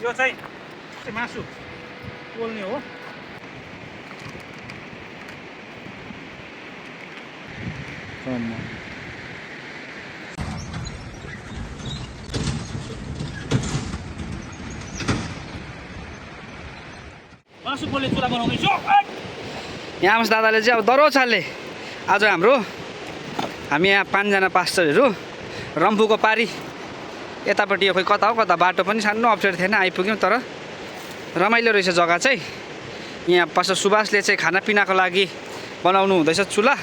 यो चाहिँ मासु पोल्ने हो। मासु पोल्ने चुला बनाउँदैछु। यहाँ आउँछ दादाले चाहिँ अब दरोचाले आज हामी यहाँ 5 जना पास्टरहरू रम्फूको पारी यतापट्टि यो खोइ कता हो कता बाटो पनि सानो अप्ठ्यारो थिएन आइपुग्यौँ। तर रमाइलो रहेछ जग्गा चाहिँ। यहाँ पास्टर सुभाषले चाहिँ खानापिनाको लागि बनाउनु हुँदैछ चुला।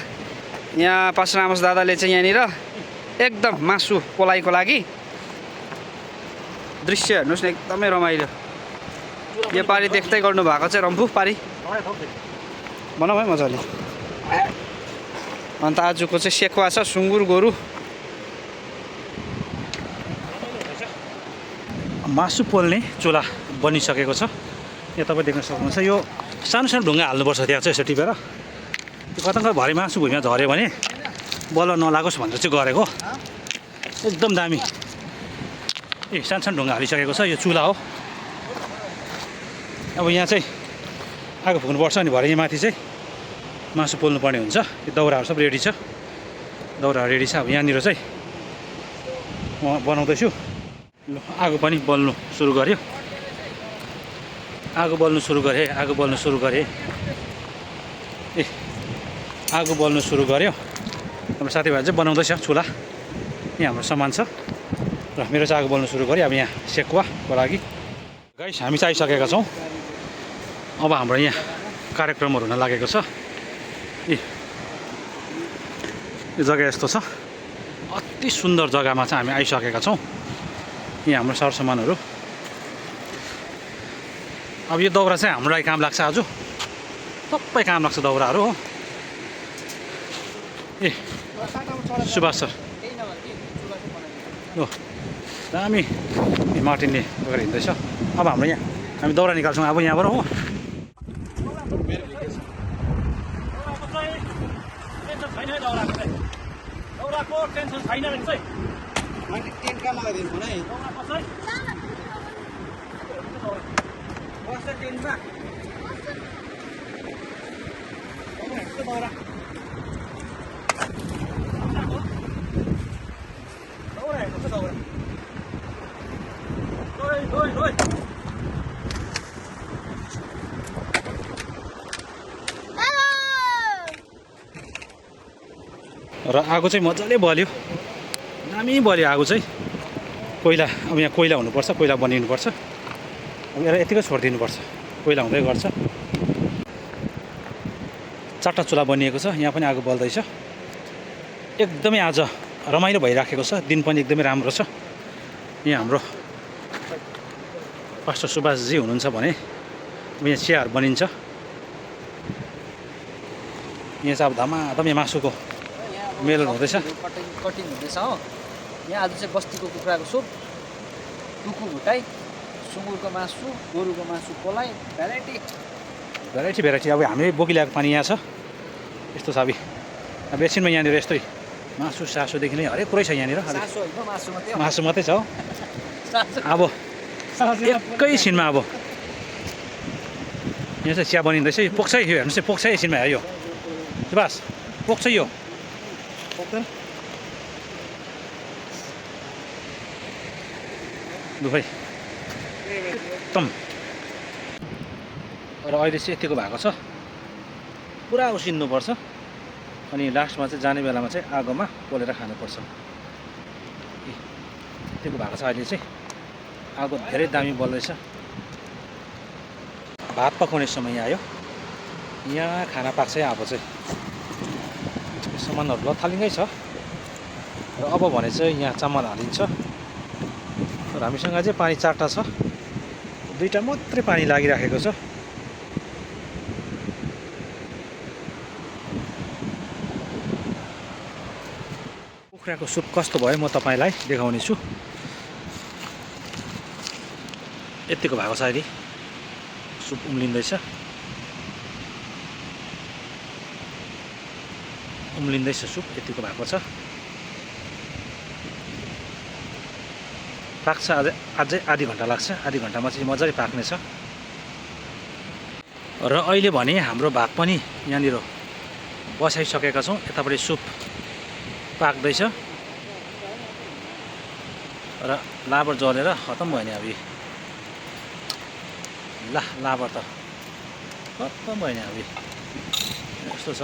यहाँ पास्टर आमोस दादाले चाहिँ यहाँनिर एकदम मासु पोलाइको लागि दृश्य हेर्नुहोस् न एकदमै रमाइलो। यो पारी देख्दै गर्नु भएको चाहिँ रम्फू पारी बनाऊ है मजाले। अन्त आजको चाहिँ सेकुवा छ सुँगुर गोरु। मासु पोल्ने चुला बनिसकेको छ। यहाँ तपाईँ देख्न सक्नुहुन्छ यो सानो सानो ढुङ्गा हाल्नुपर्छ त्यहाँ चाहिँ यसो टिपेर। त्यो कता भरे मासु भुइँमा झऱ्यो भने बल नलागोस् भनेर चाहिँ गरेको। एकदम दामी। सानो सानो ढुङ्गा हालिसकेको छ। यो चुला हो। अब यहाँ चाहिँ आगो फुक्नुपर्छ अनि भरे यहाँ माथि चाहिँ मासु पोल्नु पर्ने हुन्छ। यो दाउराहरू सब रेडी छ। दाउराहरू रेडी छ। अब यहाँनिर चाहिँ म बनाउँदैछु। आगो पनि बल्नु सुरु गर्यो। आगो बल्नु सुरु गरे। आगो बल्नु सुरु गरे। आगो बल्नु सुरु गर्यो। हाम्रो साथीभाइ चाहिँ बनाउँदैछ चुला। यहाँ हाम्रो सामान छ र मेरो चाहिँ आगो बल्नु सुरु गऱ्यो। अब यहाँ सेकुवाको लागि गाइस हामी चाहिँ आइसकेका छौँ। अब हाम्रो यहाँ कार्यक्रमहरू हुन लागेको छ। यो जग्गा यस्तो छ। अति सुन्दर जग्गामा चाहिँ हामी आइसकेका छौँ। यहाँ हाम्रो सरसामानहरू। अब यो दाउरा चाहिँ हाम्रो लागि काम लाग्छ। आज सबै काम लाग्छ दाउराहरू हो। सुभाष सर हो दामी मार्टिनले लगेर हिँड्दैछ। अब हाम्रो यहाँ हामी दाउरा निकाल्छौँ अब यहाँबाट हो। दाउराको टेन्सन छैन भने चाहिँ टेन्टका लगाइदिनु है र आगो चाहिँ मजाले बल्यो। दामी बल्यो आगो चाहिँ। कोइला अब यहाँ कोइला हुनुपर्छ। कोइला बनिनुपर्छ। अब यसलाई यतिकै छोडिदिनुपर्छ। कोइला हुँदै गर्छ। 4टा चुला बनिएको छ। यहाँ पनि आगो बल्दैछ। एकदमै आज रमाइलो भइराखेको छ। दिन पनि एकदमै राम्रो छ। यहाँ हाम्रो पास्टर सुभाषजी हुनुहुन्छ भने यहाँ चियाहरू बनिन्छ। यहाँ चाहिँ अब धमाधम यहाँ मासुको मेलन हुँदैछ। कटिङ हुँदैछ हो। यहाँ आज चाहिँ बस्तीको कुखुराको सुप, टुकु भुटाई, सुँगुरको मासु, गोरुको मासु पोलाइ, भेराइटी। अब हामीले बोकिल्याएको पानी यहाँ छ। यस्तो छ। अब एकछिनमा यहाँनिर यस्तै मासु सासुदेखि नै हरेक कुरै छ यहाँनिर। मासु मात्रै छ हो। अब एकैछिनमा अब यहाँ चाहिँ चिया बनिँदैछ। यो पोख्छ। यो हेर्नुहोस् पोख्छ एकछिनमा यो सुभाष पोख्छ यो। लु भाइ एकदम। र अहिले चाहिँ यतिको भएको छ। पुरा उसिन्नुपर्छ। अनि लास्टमा चाहिँ जाने बेलामा चाहिँ आगोमा पोलेर खानुपर्छ। यतिको भएको छ। अहिले चाहिँ आगो धेरै दामी बल्दैछ। भात पकाउने समय आयो। यहाँ खाना पाक्छ अब चाहिँ। सामानहरू लथालिँगै छ। र अब भने चाहिँ यहाँ चामल हालिन्छ। र हामीसँग चाहिँ पानी 4टा छ। 2टा मात्रै पानी लागिराखेको छ। कुखुराको सुप कस्तो भयो म तपाईँलाई देखाउने छु। यतिको भएको छ। अहिले सुप उम्लिँदैछ। सुप यतिको भएको छ। पाक्छ अझै आधी घन्टा लाग्छ। आधी घन्टामा चाहिँ मजाले पाक्नेछ। र अहिले भने हाम्रो भात पनि यहाँनिर बसाइसकेका छौँ। यतापट्टि सुप पाक्दैछ र लाबर जलेर खतम भयो नि अब लाबर त खतम भयो नि अब यस्तो छ।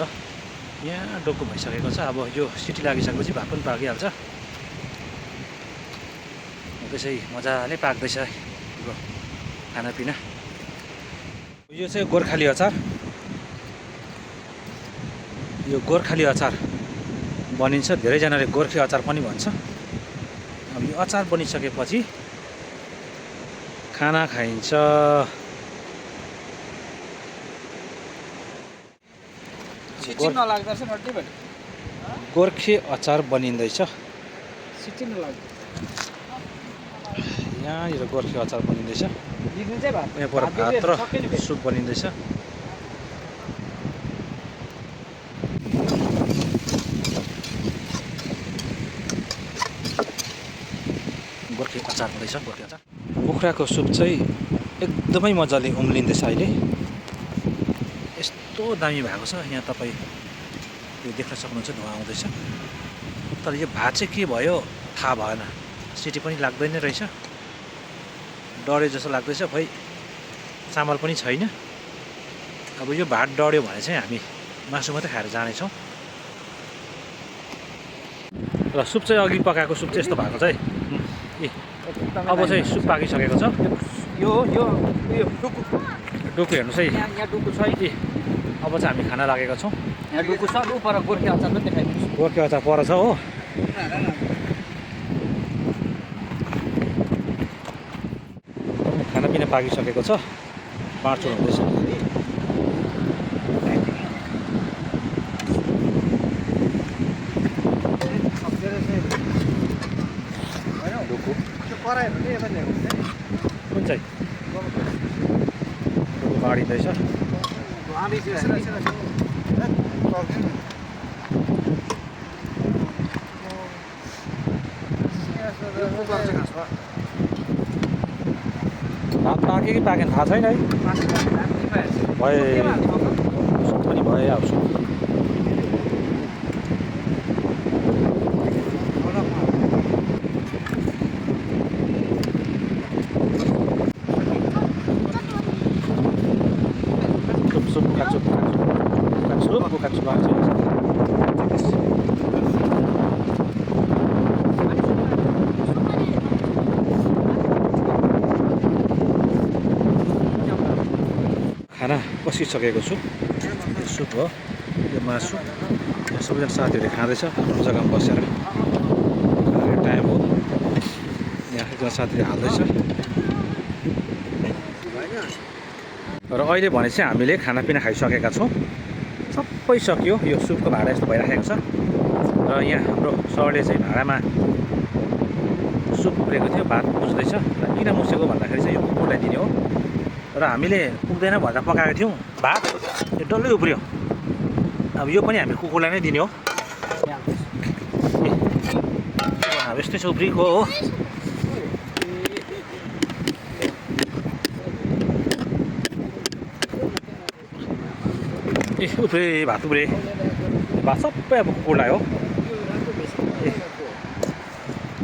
यहाँ डोको भइसकेको छ। अब यो सिटी लागिसकेपछि भात पनि पाकिहाल्छ। त्यसै मजाले पाक्दैछ यो खानापिना। यो चाहिँ गोर्खाली अचार। यो गोर्खाली अचार बनिन्छ। धेरैजनाले गोर्खे अचार पनि भन्छ। अब यो अचार बनिसकेपछि खाना खाइन्छ। गोर्खे अचार बनिँदैछ। यहाँनिर गोर्खे अचार बनिँदैछ। यहाँ पर भात र सुप बनिँदैछ। गोर्खे अचार हुँदैछ। गोर्खे अचार कुखुराको सुप चाहिँ एकदमै मजाले उम्लिँदैछ। अहिले यस्तो दामी भएको छ। यहाँ तपाईँ यो देख्न सक्नुहुन्छ धुवा आउँदैछ। तर यो भात चाहिँ के भयो थाहा भएन। सिटी पनि लाग्दैन रहेछ। डढ्यो जस्तो लाग्दैछ। खोइ चामल पनि छैन। अब यो भात डढ्यो भने चाहिँ हामी मासु मात्रै खाएर जानेछौँ। र सुप चाहिँ अघि पकाएको सुप चाहिँ यस्तो भएको छ है। अब चाहिँ सुप पाकिसकेको छ। यो डुकु हेर्नुहोस् है। यहाँ डुकु छ है। अब चाहिँ हामी खाना लागेका छौँ। यहाँ डुकु छ। पर गोर्खे अचार पनि देखाइदिन्छु। गोर्खे अचार पर छ हो। खानापिना पाकिसकेको छ। बाँडचुँड हुँदैछ। कुन चाहिँ बाँडिँदैछ। भात पाक्यो कि पाकेन थाहा छैन है। भए सुप पनि भइहाल्छ। खाना पसिसकेको छु। सुप हो यो मासु। सबैजना साथीहरूले खाँदैछ आफ्नो जग्गामा बसेर। टाइम हो। यहाँ एकजना साथीले हाल्दैछ। र अहिले भने चाहिँ हामीले खानापिना खाइसकेका छौँ। सबै सकियो। यो सुपको भाँडा यस्तो भइराखेको छ। र यहाँ हाम्रो सरले चाहिँ भाँडामा सुप उब्रेको थियो। भात मुस्दैछ। र किन मुसेको भन्दाखेरि चाहिँ यो कुकुरलाई दिने हो। र हामीले पुग्दैन भनेर पकाएको थियौँ भात। यो डल्लै उब्रियो। अब यो पनि हामी कुकुरलाई नै दिने हो। अब यस्तै छ उब्रिएको हो। उब्रे भात उब्रे। भात सबै अब कुकुरलाई हो।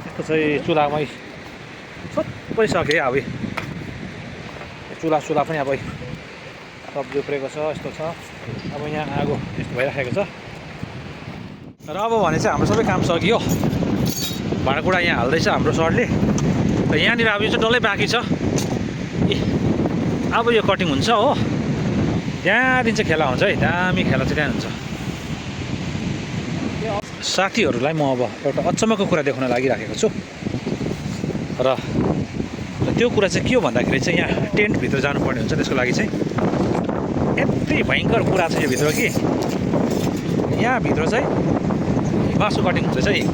यस्तो चाहिँ चुलामै सबै सके अब चुला पनि अब सब्जी उब्रेको छ। यस्तो छ। अब यहाँ आगो यस्तो भइराखेको छ। र अब भने चाहिँ हाम्रो सबै काम सकियो। भाँडाकुँडा यहाँ हाल्दैछ हाम्रो सरले। र यहाँनिर अब यो चाहिँ डल्लै बाँकी छ। अब यो कटिङ हुन्छ हो। त्यहाँदेखि चाहिँ खेला हुन्छ है। दामी खेला चाहिँ त्यहाँ हुन्छ। साथीहरूलाई म अब एउटा अचम्मको कुरा देखाउन लागिराखेको छु। र त्यो कुरा चाहिँ के हो भन्दाखेरि चाहिँ यहाँ टेन्टभित्र जानुपर्ने हुन्छ। त्यसको लागि चाहिँ यति भयङ्कर कुरा छ यो भित्र कि यहाँभित्र चाहिँ मासु कटिङ हुँदैछ है।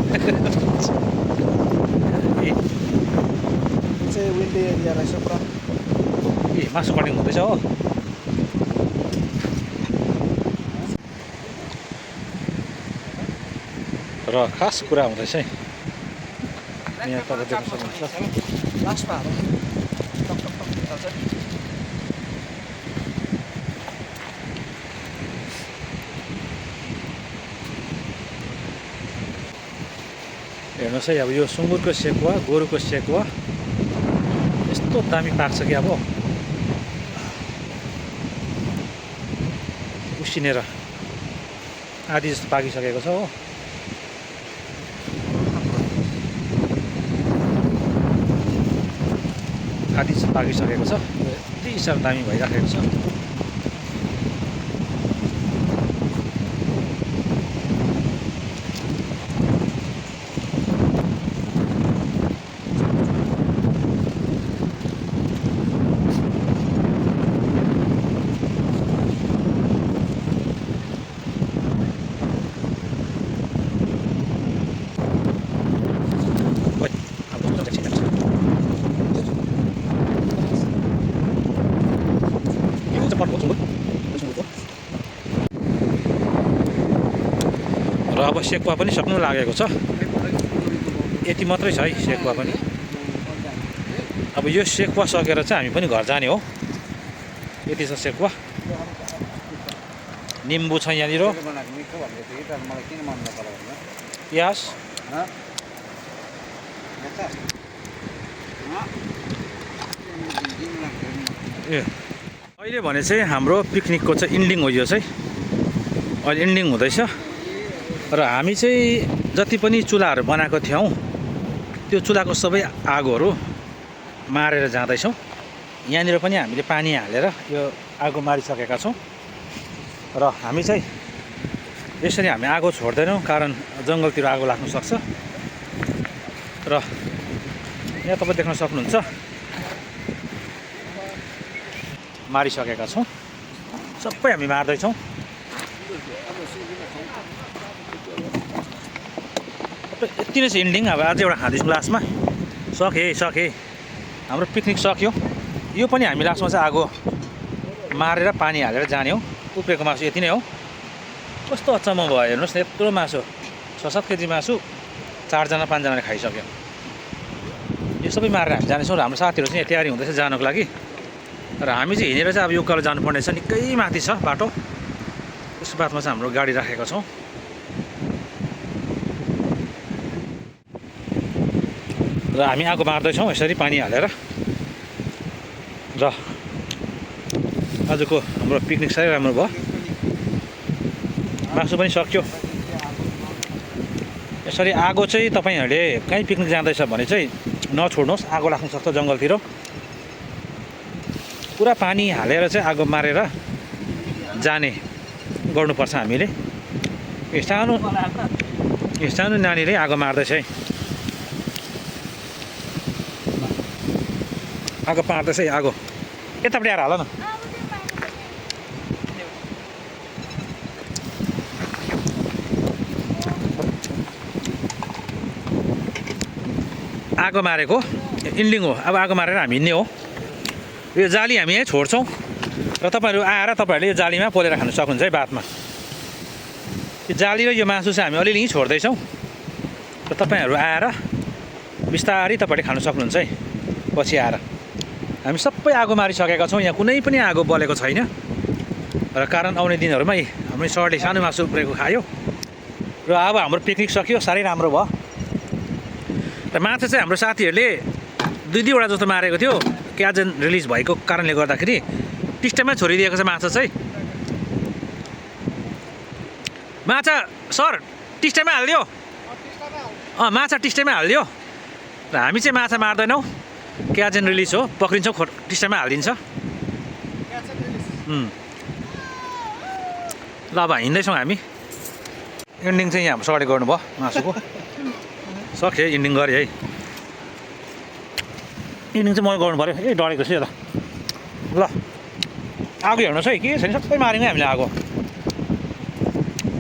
मासु कटिङ हुँदैछ हो। र खास कुरा हुँदैछ है। यहाँ तपाईँ देख्न सक्नुहुन्छ। लास्टमा हालौँ टक टक टक निकाल्छ नि हेर्नुहोस् है अब यो सुँगुरको सेकुवा गोरुको सेकुवा यस्तो दामी पाक्छ कि अब उसिनेर आधी जस्तो पाकिसकेको छ हो आधी जस्तो पाकिसकेको छ यति साह्रो दामी भइराखेको छ र अब सेकुवा पनि सक्नु लागेको छ यति मात्रै छ है सेकुवा पनि अब यो सेकुवा सकेर चाहिँ हामी पनि घर जाने हो यति छ सेकुवा निम्बु छ यहाँनिर प्याज ए अहिले भने चाहिँ हाम्रो पिकनिकको चाहिँ इन्डिङ हो यो चाहिँ अहिले इन्डिङ हुँदैछ र हामी चाहिँ जति पनि चुल्हाहरू बनाएको थियौँ त्यो चुल्हाको सबै आगोहरू मारेर जाँदैछौँ यहाँनिर पनि हामीले पानी हालेर यो आगो मारिसकेका छौँ र हामी चाहिँ यसरी हामी आगो छोड्दैनौँ कारण जङ्गलतिर आगो लाग्न सक्छ र यहाँ तपाईँ देख्न सक्नुहुन्छ मारिसकेका छौँ सबै हामी मार्दैछौँ यति नै छ इन्डिङ अब अझै एउटा खाँदैछौँ लास्टमा सके हाम्रो पिकनिक सक्यो यो पनि हामी लास्टमा चाहिँ आगो मारेर पानी हालेर जाने हो उब्रेको मासु यति नै हो कस्तो अचम्म भयो हेर्नुहोस् न यत्रो मासु 6-7 केजी मासु 4जना 5जनाले खाइसक्यो यो सबै मारेर हामी जानेछौँ र हाम्रो साथीहरू चाहिँ तयारी हुँदैछ जानको लागि र हामी चाहिँ हिँडेर चाहिँ अब यो उकालो जानुपर्ने छ निकै माथि छ बाटो त्यस बादमा चाहिँ हाम्रो गाडी राखेका छौँ र हामी आगो मार्दैछौँ यसरी पानी हालेर र आजको हाम्रो पिकनिक साह्रै राम्रो भयो मासु पनि सक्यो यसरी आगो चाहिँ तपाईँहरूले कहीँ पिकनिक जाँदैछ भने चाहिँ नछोड्नुहोस् आगो लाग्न सक्छ जङ्गलतिर पुरा पानी हालेर चाहिँ आगो मारेर जाने गर्नुपर्छ हामीले सानो नानीले आगो मार्दैछ है आगो पार्दैछ है आगो यतापट्टि आएर हाल न आगो मारेको इन्डिङ हो अब आगो मारेर हामी हिँड्ने हो यो जाली हामी यहीँ छोड्छौँ र तपाईँहरू आएर तपाईँहरूले यो जालीमा पोलेर खानु सक्नुहुन्छ है बादमा यो जाली र यो मासु चाहिँ हामी अलिअलि यहीँ छोड्दैछौँ र तपाईँहरू आएर बिस्तारै तपाईँहरूले खानु सक्नुहुन्छ है पछि आएर हामी सबै आगो मारिसकेका छौँ यहाँ कुनै पनि आगो बलेको छैन र कारण आउने दिनहरूमै हाम्रो सरले सानो मासु उब्रेको खायो र अब हाम्रो पिकनिक सक्यो साह्रै राम्रो भयो र माछा चाहिँ हाम्रो साथीहरूले 2-2वटा जस्तो मारेको थियो क्याजन रिलिज भएको कारणले गर्दाखेरि टिस्टामै छोडिदिएको छ माछा चाहिँ माछा सर टिस्टामै हालिदियो माछा टिस्टामै हालिदियो र हामी चाहिँ माछा मार्दैनौँ क्याजन रिलिज हो पक्रिन्छौँ टिस्टामै हालिदिन्छ ल अब हिँड्दैछौँ हामी इन्डिङ चाहिँ यहाँ हाम्रो सडे गर्नुभयो मासुको सक्यो है इन्डिङ गरेँ है इन्डिङ चाहिँ मैले गर्नु पऱ्यो ए डढेको छु यता ल आगो हेर्नुहोस् है के छैन सबै माऱ्यौँ हामीले आगो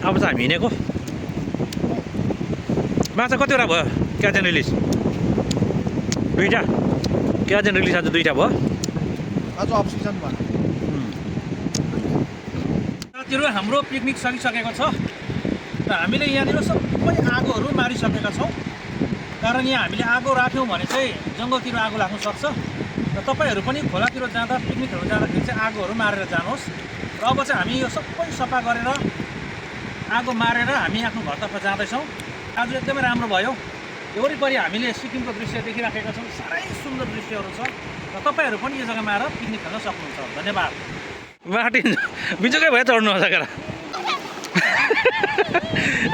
अब चाहिँ हामी हिँडेको माछा कतिवटा भयो क्याजन रिलिज 2टा क्याजन रिलिज आज 2टा भयो आज अफ सिजन भयो साथीहरू हाम्रो पिकनिक सकिसकेको छ र हामीले यहाँनिर सबै आगोहरू मारिसकेका छौँ कारण यहाँ हामीले आगो राख्यौँ भने चाहिँ जङ्गलतिर आगो लाग्न सक्छ र तपाईँहरू पनि खोलातिर जाँदा पिकनिकहरू जाँदाखेरि चाहिँ आगोहरू मारेर जानुहोस् र अब चाहिँ हामी यो सबै सफा गरेर आगो मारेर हामी आफ्नो घरतर्फ जाँदैछौँ। आज एकदमै राम्रो भयो। यो वरिपरि हामीले सिक्किमको दृश्य देखिराखेका छौँ, साह्रै सुन्दर दृश्यहरू छ र तपाईँहरू पनि यो जग्गामा आएर पिकनिक खेल्न सक्नुहुन्छ। धन्यवाद। मार्टिन बिजुकै भयो चढ्नु नसकेर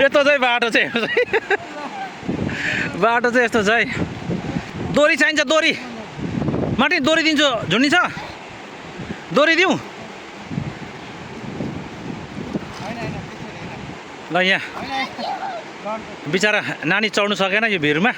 यस्तो चाहिँ बाटो चाहिँ बाटो चाहिँ यस्तो छ है। दोरी चाहिन्छ, दोरी मार्टिन दोरी दिन्छु। झुन्डी छ, दोरी दिउँ ल। यहाँ बिचरा नानी चढ्नु सकेन यो भिरमा।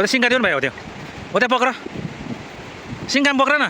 सिङ्गा दिनु भाइ हो त्यो, हो त्यहाँ पक्र सिङ्गा पक्र न।